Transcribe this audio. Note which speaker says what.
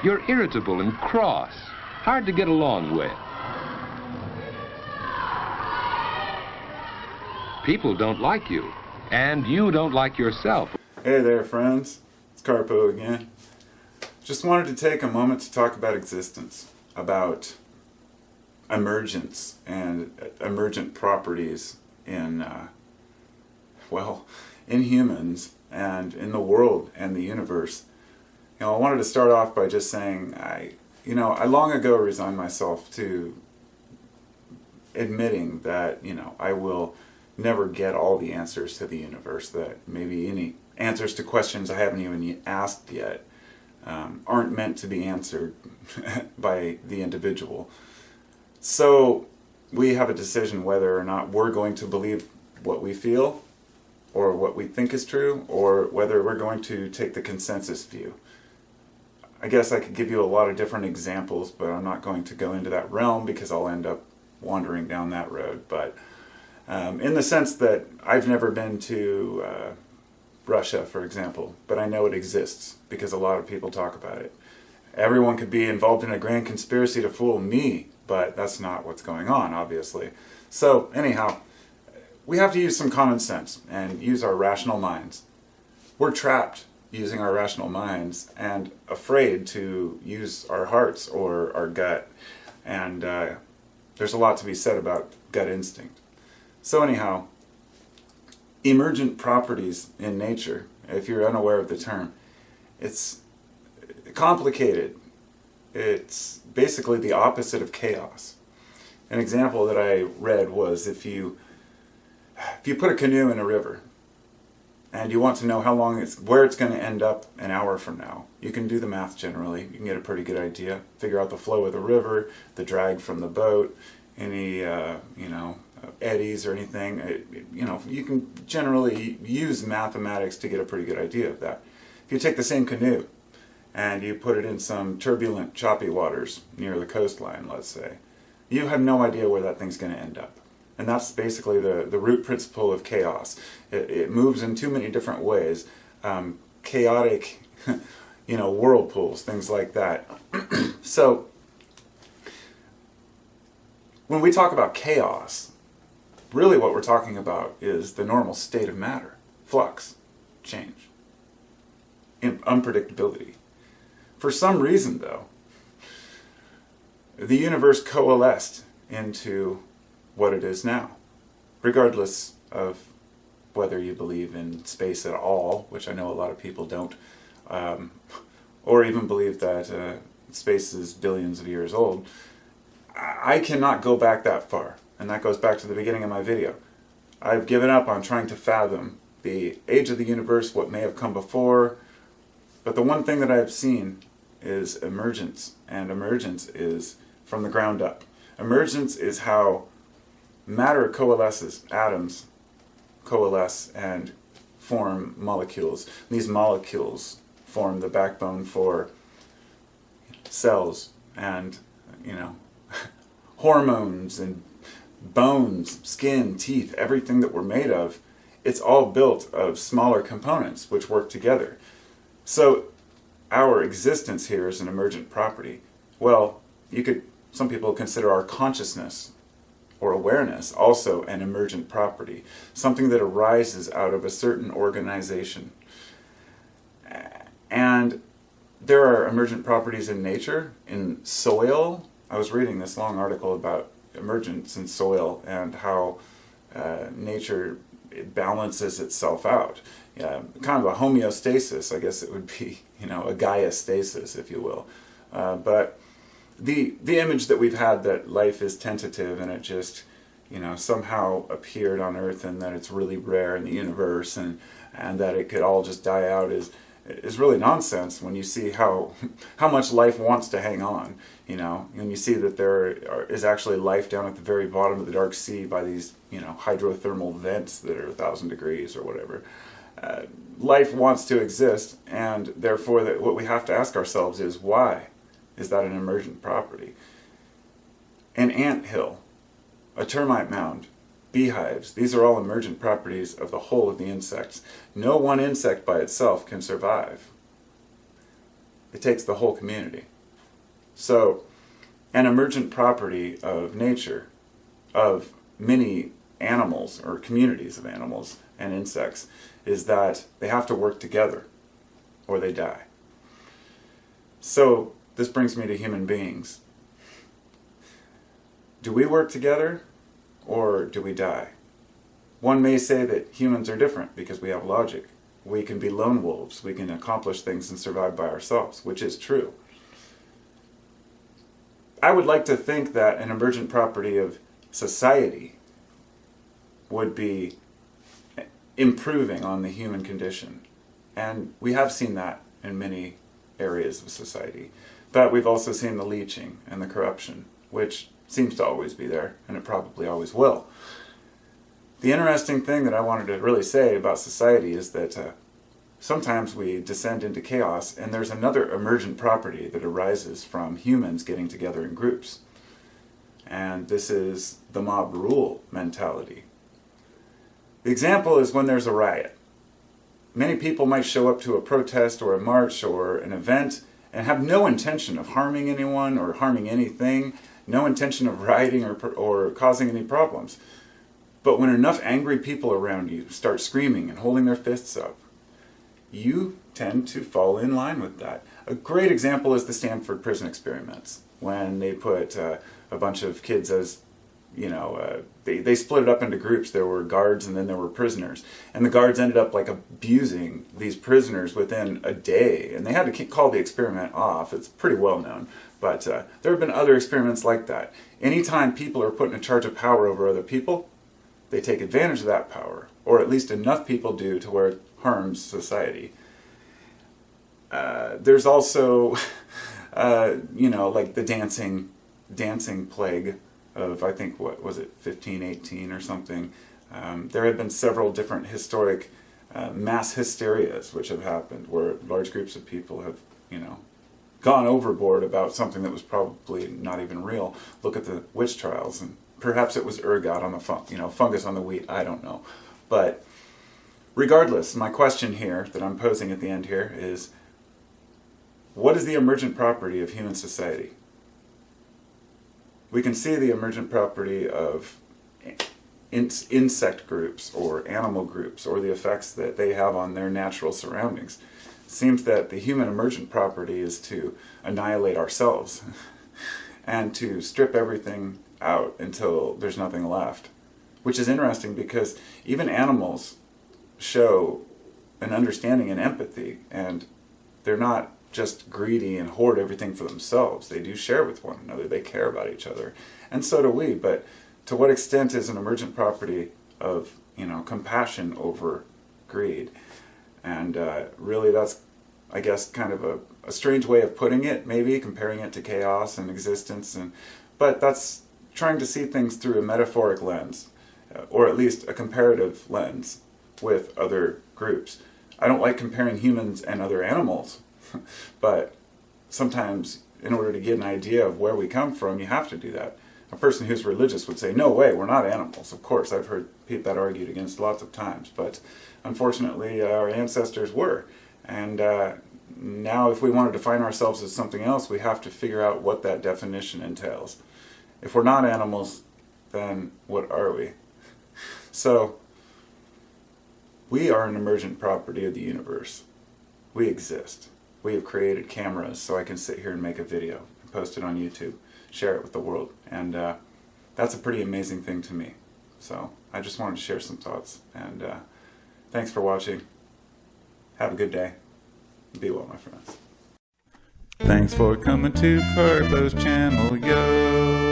Speaker 1: You're irritable and cross, hard to get along with. People don't like you, and you don't like yourself.
Speaker 2: Hey there, friends. It's Carpo again. Just wanted to take a moment to talk about existence, about emergence and emergent properties in, in humans and in the world and the universe. I wanted to start off by just saying I long ago resigned myself to admitting that, I will never get all the answers to the universe, that maybe any answers to questions I haven't even asked yet aren't meant to be answered by the individual. So we have a decision whether or not we're going to believe what we feel or what we think is true, or whether we're going to take the consensus view. I guess I could give you a lot of different examples, but I'm not going to go into that realm because I'll end up wandering down that road. But in the sense that I've never been to Russia, for example, but I know it exists because a lot of people talk about it. Everyone could be involved in a grand conspiracy to fool me, but that's not what's going on, obviously. So anyhow, we have to use some common sense and use our rational minds. We're trapped using our rational minds and afraid to use our hearts or our gut. And there's a lot to be said about gut instinct. So anyhow, emergent properties in nature, if you're unaware of the term, it's complicated. It's basically the opposite of chaos. An example that I read was if you put a canoe in a river and you want to know where it's going to end up an hour from now, you can do the math generally. You can get a pretty good idea. Figure out the flow of the river, the drag from the boat, any eddies or anything. You can generally use mathematics to get a pretty good idea of that. If you take the same canoe and you put it in some turbulent, choppy waters near the coastline, let's say, you have no idea where that thing's going to end up. And that's basically the root principle of chaos. It moves in too many different ways. Chaotic, whirlpools, things like that. So, when we talk about chaos, really what we're talking about is the normal state of matter. Flux, change, unpredictability. For some reason, though, the universe coalesced into what it is now, regardless of whether you believe in space at all, which I know a lot of people don't, or even believe that space is billions of years old. I cannot go back that far, and that goes back to the beginning of my video. I've given up on trying to fathom the age of the universe, what may have come before, but the one thing that I have seen is emergence, and emergence is from the ground up. Emergence is how matter coalesces, atoms coalesce and form molecules. These molecules form the backbone for cells and, hormones and bones, skin, teeth, everything that we're made of. It's all built of smaller components which work together. So our existence here is an emergent property. Well, some people consider our consciousness or awareness also an emergent property, something that arises out of a certain organization. And there are emergent properties in nature, in soil. I was reading this long article about emergence in soil and how nature balances itself out. Kind of a homeostasis, I guess it would be, a Gaia-stasis, if you will. But the image that we've had that life is tentative and it just, somehow appeared on Earth and that it's really rare in the universe and that it could all just die out is really nonsense when you see how much life wants to hang on, and you see that is actually life down at the very bottom of the dark sea by these, hydrothermal vents that are 1,000 degrees or whatever. Life wants to exist, and therefore what we have to ask ourselves is, why is that an emergent property? An anthill, a termite mound, beehives, these are all emergent properties of the whole of the insects. No one insect by itself can survive. It takes the whole community. So, an emergent property of nature, of many animals or communities of animals and insects, is that they have to work together or they die. So, this brings me to human beings. Do we work together or do we die? One may say that humans are different because we have logic. We can be lone wolves. We can accomplish things and survive by ourselves, which is true. I would like to think that an emergent property of society would be improving on the human condition. And we have seen that in many areas of society. But we've also seen the leeching and the corruption, which seems to always be there, and it probably always will. The interesting thing that I wanted to really say about society is that sometimes we descend into chaos, and there's another emergent property that arises from humans getting together in groups. And this is the mob rule mentality. The example is when there's a riot. Many people might show up to a protest or a march or an event and have no intention of harming anyone or harming anything, no intention of rioting or causing any problems. But when enough angry people around you start screaming and holding their fists up, you tend to fall in line with that. A great example is the Stanford prison experiments, when they put a bunch of kids as, they split it up into groups. There were guards and then there were prisoners. And the guards ended up abusing these prisoners within a day. And they had to call the experiment off. It's pretty well known. But there have been other experiments like that. Anytime people are put in charge of power over other people, they take advantage of that power. Or at least enough people do to where it harms society. There's also, the dancing plague of, I think, what was it, 1518 or something. There have been several different historic mass hysterias which have happened, where large groups of people have, gone overboard about something that was probably not even real. Look at the witch trials, and perhaps it was ergot on the fungus on the wheat, I don't know. But regardless, my question here that I'm posing at the end here is, what is the emergent property of human society? We can see the emergent property of insect groups or animal groups, or the effects that they have on their natural surroundings. It seems that the human emergent property is to annihilate ourselves and to strip everything out until there's nothing left. Which is interesting because even animals show an understanding and empathy, and they're not just greedy and hoard everything for themselves. They do share with one another. They care about each other. And so do we. But to what extent is an emergent property of, compassion over greed? And really that's, I guess, kind of a strange way of putting it, maybe, comparing it to chaos and existence. But that's trying to see things through a metaphoric lens, or at least a comparative lens with other groups. I don't like comparing humans and other animals, but sometimes in order to get an idea of where we come from, you have to do that. A person who's religious would say, no way, we're not animals. Of course, I've heard that argued against lots of times, but unfortunately our ancestors were. And now if we want to define ourselves as something else, we have to figure out what that definition entails. If we're not animals, then what are we? So, we are an emergent property of the universe. We exist. We have created cameras so I can sit here and make a video and post it on YouTube, share it with the world, and that's a pretty amazing thing to me. So I just wanted to share some thoughts, and thanks for watching. Have a good day. Be well, my friends. Thanks for coming to Carpo's channel, yo.